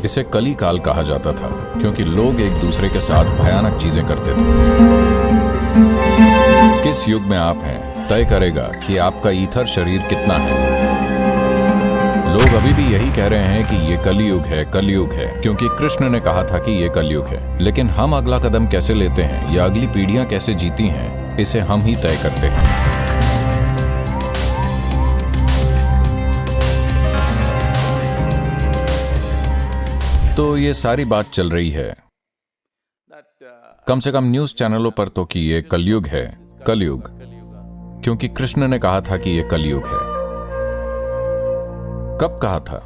इसे कली काल कहा जाता था क्योंकि लोग एक दूसरे के साथ भयानक चीजें करते थे। किस युग में आप हैं तय करेगा कि आपका ईथर शरीर कितना है। लोग अभी भी यही कह रहे हैं कि ये कलयुग है, कलयुग है, क्योंकि कृष्ण ने कहा था कि ये कलयुग है। लेकिन हम अगला कदम कैसे लेते हैं या अगली पीढ़ियां कैसे जीती हैं, इसे हम ही तय करते हैं। तो ये सारी बात चल रही है कम से कम न्यूज चैनलों पर तो कि ये कलयुग है, कलयुग, क्योंकि कृष्ण ने कहा था कि ये कलयुग है। कब कहा था?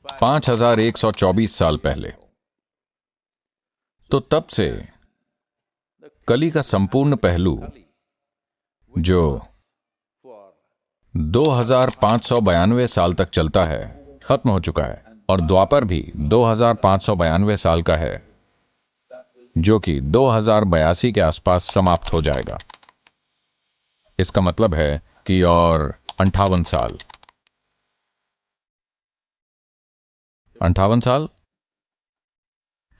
5124 साल पहले। तो तब से कली का संपूर्ण पहलू जो 2592 साल तक चलता है खत्म हो चुका है, और द्वापर भी 2592 साल का है, जो कि 2082 के आसपास समाप्त हो जाएगा। इसका मतलब है कि और 58 साल, 58 साल,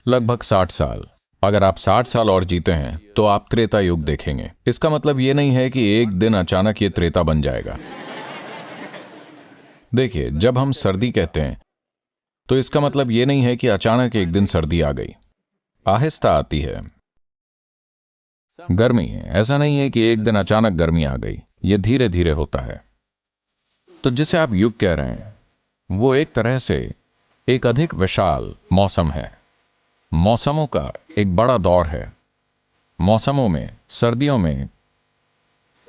लगभग 60 साल। अगर आप 60 साल और जीते हैं तो आप त्रेता युग देखेंगे। इसका मतलब यह नहीं है कि एक दिन अचानक ये त्रेता बन जाएगा। देखिए, जब हम सर्दी कहते हैं तो इसका मतलब यह नहीं है कि अचानक एक दिन सर्दी आ गई, आहिस्ता आती है। गर्मी, ऐसा नहीं है कि एक दिन अचानक गर्मी आ गई, यह धीरे धीरे होता है। तो जिसे आप युग कह रहे हैं वो एक तरह से एक अधिक विशाल मौसम है, मौसमों का एक बड़ा दौर है। मौसमों में, सर्दियों में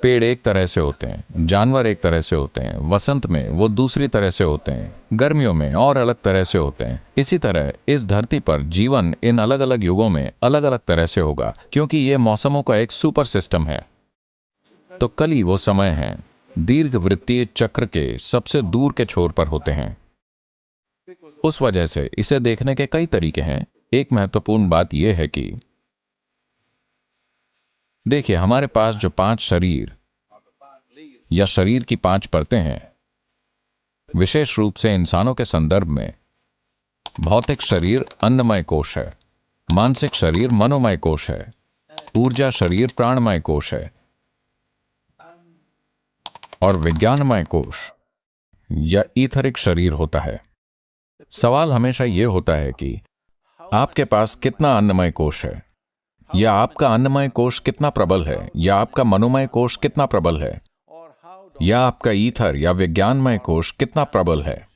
पेड़ एक तरह से होते हैं, जानवर एक तरह से होते हैं, वसंत में वो दूसरी तरह से होते हैं, गर्मियों में और अलग तरह से होते हैं। इसी तरह इस धरती पर जीवन इन अलग अलग युगों में अलग अलग तरह से होगा, क्योंकि ये मौसमों का एक सुपर सिस्टम है। तो कली वो समय है दीर्घ वृत्तीय चक्र के सबसे दूर के छोर पर होते हैं। उस वजह से इसे देखने के कई तरीके हैं। एक महत्वपूर्ण बात यह है कि देखिए, हमारे पास जो 5 शरीर या शरीर की 5 परतें हैं, विशेष रूप से इंसानों के संदर्भ में भौतिक शरीर अन्नमय कोश है, मानसिक शरीर मनोमय कोश है, ऊर्जा शरीर प्राणमय कोश है, और विज्ञानमय कोश या ईथरिक शरीर होता है। सवाल हमेशा यह होता है कि आपके पास कितना अन्नमय कोश है, या आपका अन्नमय कोश कितना प्रबल है, या आपका मनोमय कोश कितना प्रबल है, या आपका ईथर या विज्ञानमय कोश कितना प्रबल है।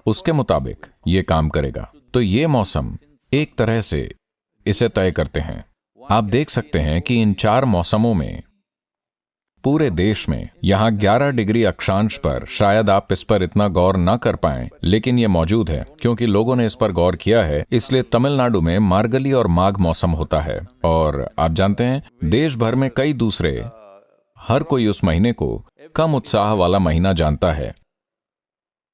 उसके मुताबिक यह काम करेगा। तो ये मौसम एक तरह से इसे तय करते हैं। आप देख सकते हैं कि इन 4 मौसमों में पूरे देश में यहां 11 डिग्री अक्षांश पर शायद आप इस पर इतना गौर ना कर पाएं, लेकिन यह मौजूद है क्योंकि लोगों ने इस पर गौर किया है। इसलिए तमिलनाडु में मार्गली और माघ मौसम होता है, और आप जानते हैं देश भर में कई दूसरे, हर कोई उस महीने को कम उत्साह वाला महीना जानता है,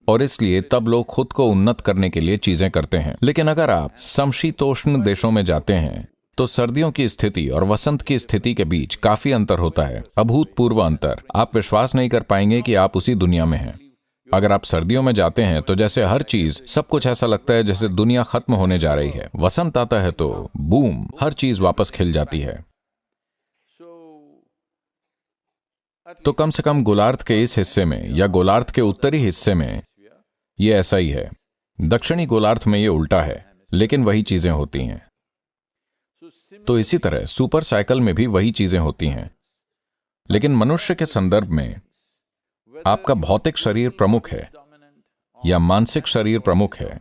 और इसलिए तब लोग खुद को उन्नत करने के लिए चीजें करते हैं। लेकिन अगर आप समशीतोष्ण देशों में जाते हैं तो सर्दियों की स्थिति और वसंत की स्थिति के बीच काफी अंतर होता है, अभूतपूर्व अंतर। आप विश्वास नहीं कर पाएंगे कि आप उसी दुनिया में हैं। अगर आप सर्दियों में जाते हैं तो जैसे हर चीज, सब कुछ ऐसा लगता है जैसे दुनिया खत्म होने जा रही है। वसंत आता है तो बूम, हर चीज वापस खिल जाती है। तो कम से कम गोलार्ध के इस हिस्से में या गोलार्ध के उत्तरी हिस्से में ये ऐसा ही है। दक्षिणी गोलार्ध में ये उल्टा है, लेकिन वही चीजें होती हैं। तो इसी तरह सुपर साइकिल में भी वही चीजें होती हैं, लेकिन मनुष्य के संदर्भ में आपका भौतिक शरीर प्रमुख है या मानसिक शरीर प्रमुख है,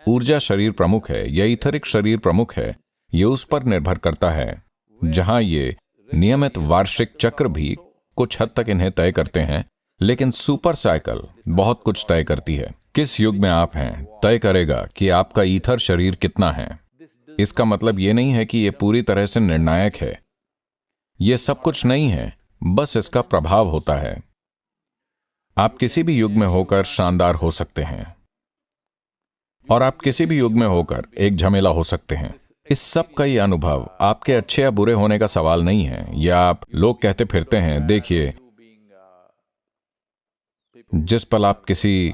ऊर्जा शरीर प्रमुख है या ईथरिक शरीर प्रमुख है, ये उस पर निर्भर करता है। जहां ये नियमित वार्षिक चक्र भी कुछ हद तक इन्हें तय करते हैं, लेकिन सुपर साइकिल बहुत कुछ तय करती है। किस युग में आप हैं तय करेगा कि आपका ईथर शरीर कितना है। इसका मतलब यह नहीं है कि यह पूरी तरह से निर्णायक है। यह सब कुछ नहीं है, बस इसका प्रभाव होता है। आप किसी भी युग में होकर शानदार हो सकते हैं, और आप किसी भी युग में होकर एक झमेला हो सकते हैं। इस सब का यह अनुभव आपके अच्छे या बुरे होने का सवाल नहीं है। या आप लोग कहते फिरते हैं, देखिए, जिस पल आप किसी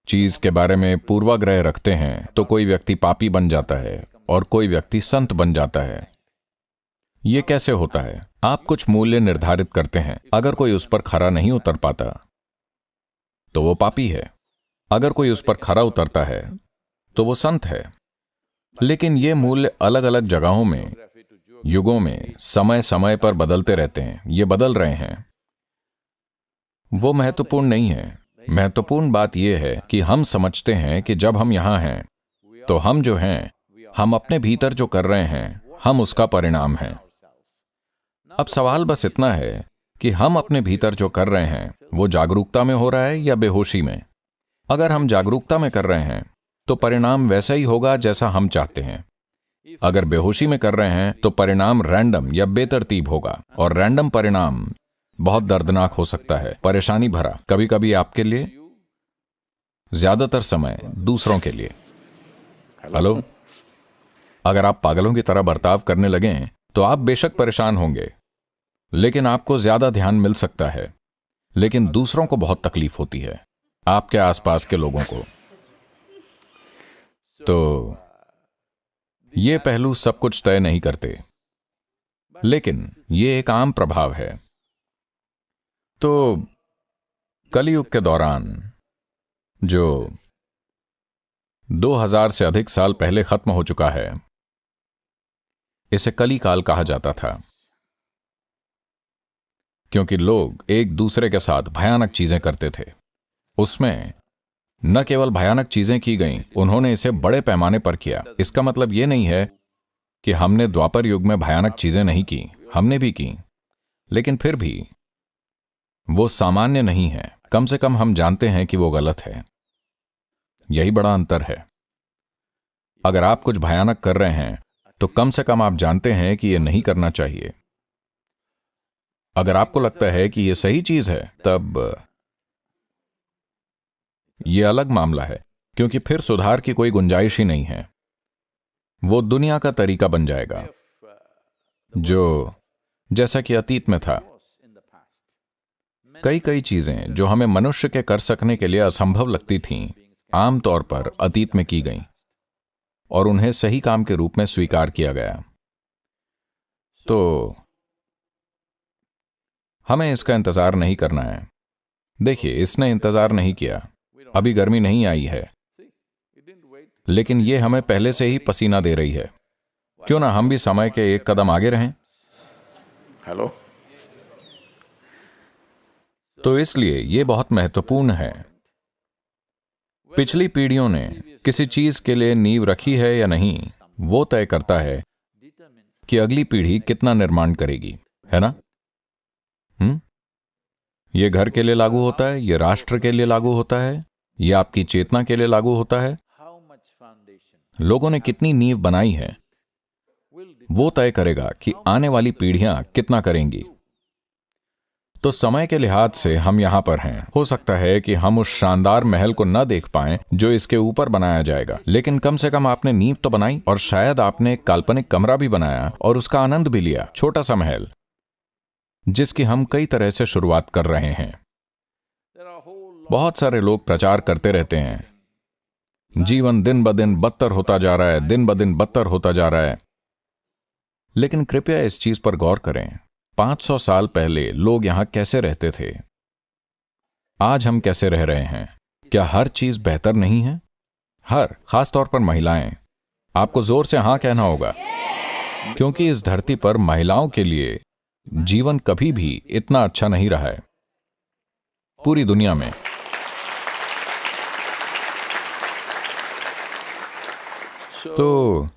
चीज के बारे में पूर्वाग्रह रखते हैं तो कोई व्यक्ति पापी बन जाता है और कोई व्यक्ति संत बन जाता है। यह कैसे होता है? आप कुछ मूल्य निर्धारित करते हैं, अगर कोई उस पर खरा नहीं उतर पाता तो वो पापी है, अगर कोई उस पर खरा उतरता है तो वो संत है। लेकिन ये मूल्य अलग अलग जगहों में, युगों में, समय समय पर बदलते रहते हैं। ये बदल रहे हैं, वो महत्वपूर्ण नहीं है। महत्वपूर्ण बात यह है कि हम समझते हैं कि जब हम यहां हैं तो हम जो हैं, हम अपने भीतर जो कर रहे हैं, हम उसका परिणाम हैं। अब सवाल बस इतना है कि हम अपने भीतर जो कर रहे हैं वो जागरूकता में हो रहा है या बेहोशी में। अगर हम जागरूकता में कर रहे हैं तो परिणाम वैसा ही होगा जैसा हम चाहते हैं। अगर बेहोशी में कर रहे हैं तो परिणाम रैंडम या बेतरतीब होगा, और रैंडम परिणाम बहुत दर्दनाक हो सकता है, परेशानी भरा, कभी कभी आपके लिए, ज्यादातर समय दूसरों के लिए। हेलो, अगर आप पागलों की तरह बर्ताव करने लगें तो आप बेशक परेशान होंगे, लेकिन आपको ज्यादा ध्यान मिल सकता है। लेकिन दूसरों को बहुत तकलीफ होती है, आपके आसपास के लोगों को। तो ये पहलू सब कुछ तय नहीं करते, लेकिन ये एक आम प्रभाव है। तो कलियुग के दौरान, जो 2000 से अधिक साल पहले खत्म हो चुका है, इसे कली काल कहा जाता था, क्योंकि लोग एक दूसरे के साथ भयानक चीजें करते थे। उसमें न केवल भयानक चीजें की गईं, उन्होंने इसे बड़े पैमाने पर किया। इसका मतलब यह नहीं है कि हमने द्वापर युग में भयानक चीजें नहीं की, हमने भी की, लेकिन फिर भी वो सामान्य नहीं है। कम से कम हम जानते हैं कि वो गलत है। यही बड़ा अंतर है। अगर आप कुछ भयानक कर रहे हैं तो कम से कम आप जानते हैं कि यह नहीं करना चाहिए। अगर आपको लगता है कि यह सही चीज है, तब यह अलग मामला है, क्योंकि फिर सुधार की कोई गुंजाइश ही नहीं है। वो दुनिया का तरीका बन जाएगा, जो जैसा कि अतीत में था। कई कई चीजें जो हमें मनुष्य के कर सकने के लिए असंभव लगती थीं, आमतौर पर अतीत में की गईं, और उन्हें सही काम के रूप में स्वीकार किया गया। तो हमें इसका इंतजार नहीं करना है। देखिए, इसने इंतजार नहीं किया, अभी गर्मी नहीं आई है, लेकिन यह हमें पहले से ही पसीना दे रही है। क्यों ना हम भी समय के एक कदम आगे रहें? हेलो। तो इसलिए यह बहुत महत्वपूर्ण है। पिछली पीढ़ियों ने किसी चीज के लिए नींव रखी है या नहीं, वो तय करता है कि अगली पीढ़ी कितना निर्माण करेगी, है ना? यह घर के लिए लागू होता है, यह राष्ट्र के लिए लागू होता है, यह आपकी चेतना के लिए लागू होता है। लोगों ने कितनी नींव बनाई है, वो तय करेगा कि आने वाली पीढ़ियां कितना करेंगी। तो समय के लिहाज से हम यहां पर हैं। हो सकता है कि हम उस शानदार महल को न देख पाएं जो इसके ऊपर बनाया जाएगा, लेकिन कम से कम आपने नींव तो बनाई, और शायद आपने एक काल्पनिक कमरा भी बनाया और उसका आनंद भी लिया, छोटा सा महल, जिसकी हम कई तरह से शुरुआत कर रहे हैं। बहुत सारे लोग प्रचार करते रहते हैं, जीवन दिन ब दिन बदतर होता जा रहा है, दिन ब दिन बदतर होता जा रहा है। लेकिन कृपया इस चीज पर गौर करें, 500 साल पहले लोग यहां कैसे रहते थे, आज हम कैसे रह रहे हैं। क्या हर चीज बेहतर नहीं है? खासतौर पर महिलाएं। आपको जोर से हां कहना होगा, क्योंकि इस धरती पर महिलाओं के लिए जीवन कभी भी इतना अच्छा नहीं रहा है, पूरी दुनिया में। तो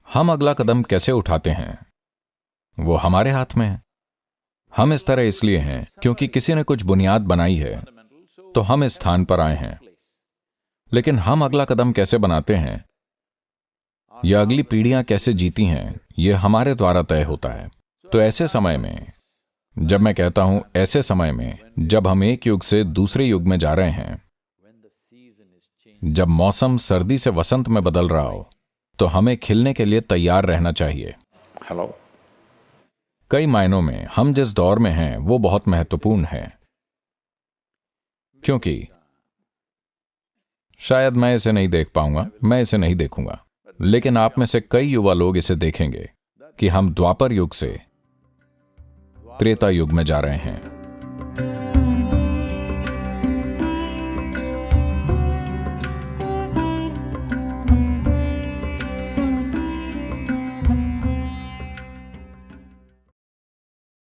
हम अगला कदम कैसे उठाते हैं, वो हमारे हाथ में है। हम इस तरह इसलिए हैं क्योंकि किसी ने कुछ बुनियाद बनाई है, तो हम इस स्थान पर आए हैं। लेकिन हम अगला कदम कैसे बनाते हैं, या अगली पीढ़ियां कैसे जीती हैं, यह हमारे द्वारा तय होता है। तो ऐसे समय में, जब मैं कहता हूं ऐसे समय में, जब हम एक युग से दूसरे युग में जा रहे हैं, जब मौसम सर्दी से वसंत में बदल रहा हो, तो हमें खिलने के लिए तैयार रहना चाहिए। हेलो। कई मायनों में हम जिस दौर में हैं वो बहुत महत्वपूर्ण है, क्योंकि शायद मैं इसे नहीं देख पाऊंगा, मैं इसे नहीं देखूंगा, लेकिन आप में से कई युवा लोग इसे देखेंगे कि हम द्वापर युग से त्रेता युग में जा रहे हैं।